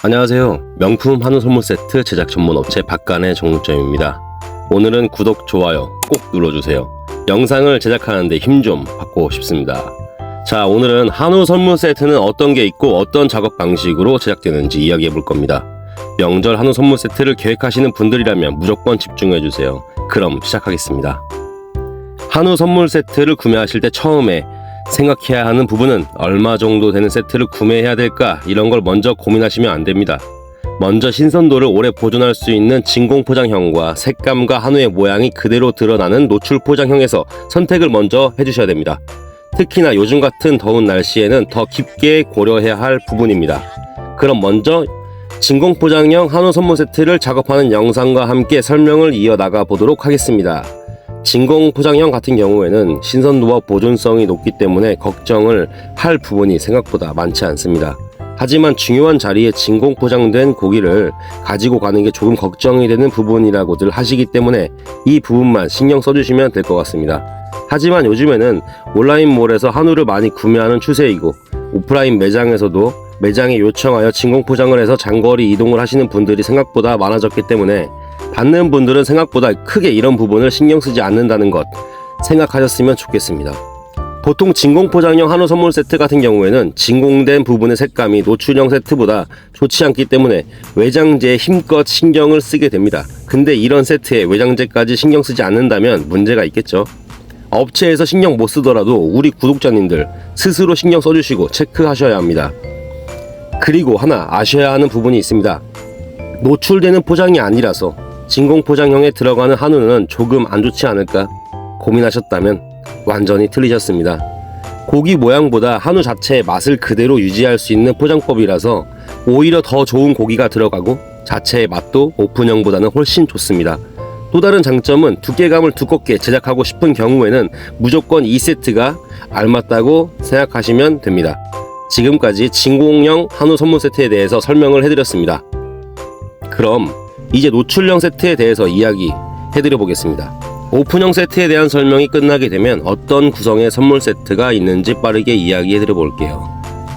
안녕하세요. 명품 한우 선물 세트 제작 전문 업체 박간의 정육점입니다. 오늘은 구독, 좋아요 꼭 눌러주세요. 영상을 제작하는데 힘 좀 받고 싶습니다. 자, 오늘은 한우 선물 세트는 어떤 게 있고 어떤 작업 방식으로 제작되는지 이야기해 볼 겁니다. 명절 한우 선물 세트를 계획하시는 분들이라면 무조건 집중해 주세요. 그럼 시작하겠습니다. 한우 선물 세트를 구매하실 때 처음에 생각해야 하는 부분은 얼마 정도 되는 세트를 구매해야 될까, 이런 걸 먼저 고민하시면 안 됩니다. 먼저 신선도를 오래 보존할 수 있는 진공 포장형과 색감과 한우의 모양이 그대로 드러나는 노출 포장형에서 선택을 먼저 해주셔야 됩니다. 특히나 요즘 같은 더운 날씨에는 더 깊게 고려해야 할 부분입니다. 그럼 먼저 진공 포장형 한우 선물 세트를 작업하는 영상과 함께 설명을 이어나가 보도록 하겠습니다. 진공 포장형 같은 경우에는 신선도와 보존성이 높기 때문에 걱정을 할 부분이 생각보다 많지 않습니다. 하지만 중요한 자리에 진공 포장된 고기를 가지고 가는 게 조금 걱정이 되는 부분이라고들 하시기 때문에 이 부분만 신경 써주시면 될 것 같습니다. 하지만 요즘에는 온라인몰에서 한우를 많이 구매하는 추세이고, 오프라인 매장에서도 매장에 요청하여 진공 포장을 해서 장거리 이동을 하시는 분들이 생각보다 많아졌기 때문에 받는 분들은 생각보다 크게 이런 부분을 신경 쓰지 않는다는 것 생각하셨으면 좋겠습니다. 보통 진공 포장형 한우 선물 세트 같은 경우에는 진공된 부분의 색감이 노출형 세트보다 좋지 않기 때문에 외장재에 힘껏 신경을 쓰게 됩니다. 근데 이런 세트에 외장재까지 신경 쓰지 않는다면 문제가 있겠죠. 업체에서 신경 못 쓰더라도 우리 구독자님들 스스로 신경 써주시고 체크하셔야 합니다. 그리고 하나 아셔야 하는 부분이 있습니다. 노출되는 포장이 아니라서 진공 포장형에 들어가는 한우는 조금 안 좋지 않을까 고민하셨다면 완전히 틀리셨습니다. 고기 모양보다 한우 자체의 맛을 그대로 유지할 수 있는 포장법이라서 오히려 더 좋은 고기가 들어가고 자체의 맛도 오픈형보다는 훨씬 좋습니다. 또 다른 장점은 두께감을 두껍게 제작하고 싶은 경우에는 무조건 이 세트가 알맞다고 생각하시면 됩니다. 지금까지 진공형 한우 선물 세트에 대해서 설명을 해드렸습니다. 그럼 이제 노출형 세트에 대해서 이야기해드려 보겠습니다. 오픈형 세트에 대한 설명이 끝나게 되면 어떤 구성의 선물 세트가 있는지 빠르게 이야기해드려 볼게요.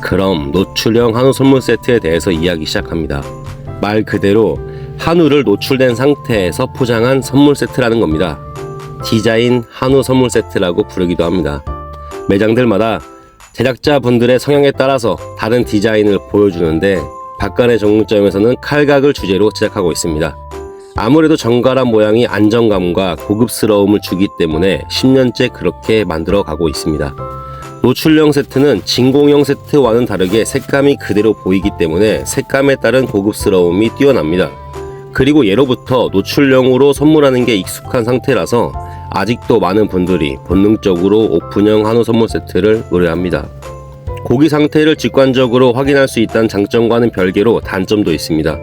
그럼 노출형 한우 선물 세트에 대해서 이야기 시작합니다. 말 그대로 한우를 노출된 상태에서 포장한 선물 세트라는 겁니다. 디자인 한우 선물 세트라고 부르기도 합니다. 매장들마다 제작자분들의 성향에 따라서 다른 디자인을 보여주는데 박간의 정육점에서는 칼각을 주제로 제작하고 있습니다. 아무래도 정갈한 모양이 안정감과 고급스러움을 주기 때문에 10년째 그렇게 만들어 가고 있습니다. 노출형 세트는 진공형 세트와는 다르게 색감이 그대로 보이기 때문에 색감에 따른 고급스러움이 뛰어납니다. 그리고 예로부터 노출형으로 선물하는 게 익숙한 상태라서 아직도 많은 분들이 본능적으로 오픈형 한우 선물 세트를 의뢰합니다. 고기 상태를 직관적으로 확인할 수 있다는 장점과는 별개로 단점도 있습니다.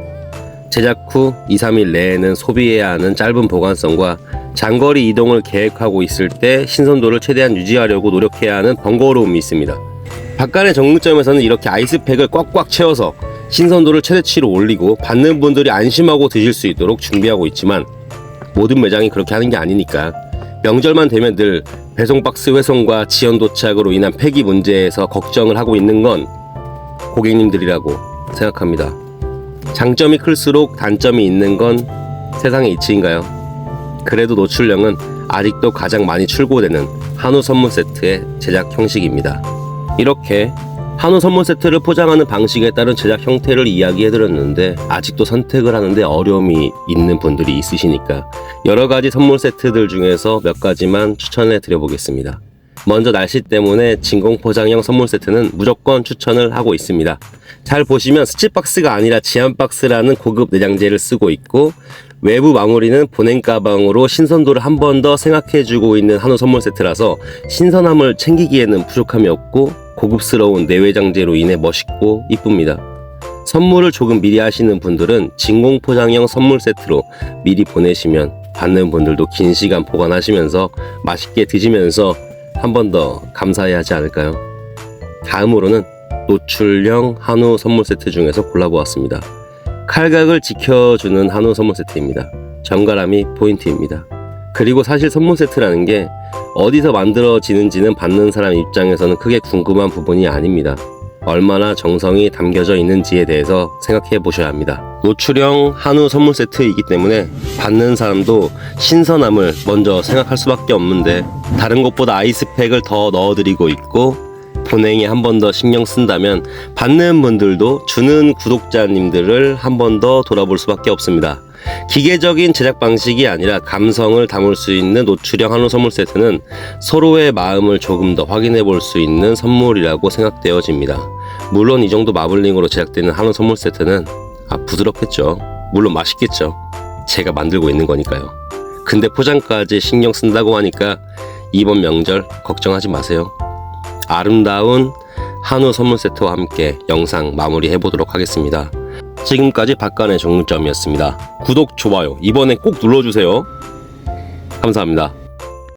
제작 후 2-3일 내에는 소비해야 하는 짧은 보관성과 장거리 이동을 계획하고 있을 때 신선도를 최대한 유지하려고 노력해야 하는 번거로움이 있습니다. 박간의 정육점에서는 이렇게 아이스팩을 꽉꽉 채워서 신선도를 최대치로 올리고 받는 분들이 안심하고 드실 수 있도록 준비하고 있지만 모든 매장이 그렇게 하는 게 아니니까 명절만 되면 늘 배송박스 훼손과 지연 도착으로 인한 폐기 문제에서 걱정을 하고 있는 건 고객님들이라고 생각합니다. 장점이 클수록 단점이 있는 건 세상의 이치인가요? 그래도 노출형은 아직도 가장 많이 출고되는 한우 선물 세트의 제작 형식입니다. 이렇게 한우 선물 세트를 포장하는 방식에 따른 제작 형태를 이야기해드렸는데 아직도 선택을 하는데 어려움이 있는 분들이 있으시니까 여러가지 선물 세트들 중에서 몇 가지만 추천해 드려보겠습니다. 먼저 날씨 때문에 진공 포장형 선물 세트는 무조건 추천을 하고 있습니다. 잘 보시면 스치박스가 아니라 지안박스라는 고급 내장재를 쓰고 있고, 외부 마무리는 보냉 가방으로 신선도를 한 번 더 생각해주고 있는 한우 선물 세트라서 신선함을 챙기기에는 부족함이 없고 고급스러운 내외장재로 인해 멋있고 이쁩니다. 선물을 조금 미리 하시는 분들은 진공 포장형 선물 세트로 미리 보내시면 받는 분들도 긴 시간 보관하시면서 맛있게 드시면서 한 번 더 감사해야 하지 않을까요? 다음으로는 노출형 한우 선물 세트 중에서 골라보았습니다. 칼각을 지켜주는 한우 선물 세트입니다. 정갈함이 포인트입니다. 그리고 사실 선물 세트라는 게 어디서 만들어지는지는 받는 사람 입장에서는 크게 궁금한 부분이 아닙니다. 얼마나 정성이 담겨져 있는지에 대해서 생각해 보셔야 합니다. 노출형 한우 선물 세트이기 때문에 받는 사람도 신선함을 먼저 생각할 수밖에 없는데, 다른 것보다 아이스팩을 더 넣어드리고 있고 보냉에 한 번 더 신경 쓴다면 받는 분들도 주는 구독자님들을 한 번 더 돌아볼 수밖에 없습니다. 기계적인 제작 방식이 아니라 감성을 담을 수 있는 노출형 한우 선물 세트는 서로의 마음을 조금 더 확인해 볼 수 있는 선물이라고 생각되어집니다. 물론 이 정도 마블링으로 제작되는 한우 선물 세트는 부드럽겠죠. 물론 맛있겠죠. 제가 만들고 있는 거니까요. 근데 포장까지 신경 쓴다고 하니까 이번 명절 걱정하지 마세요. 아름다운 한우 선물 세트와 함께 영상 마무리해 보도록 하겠습니다. 지금까지 박간의 정육점이었습니다. 구독, 좋아요 이번에 꼭 눌러주세요. 감사합니다.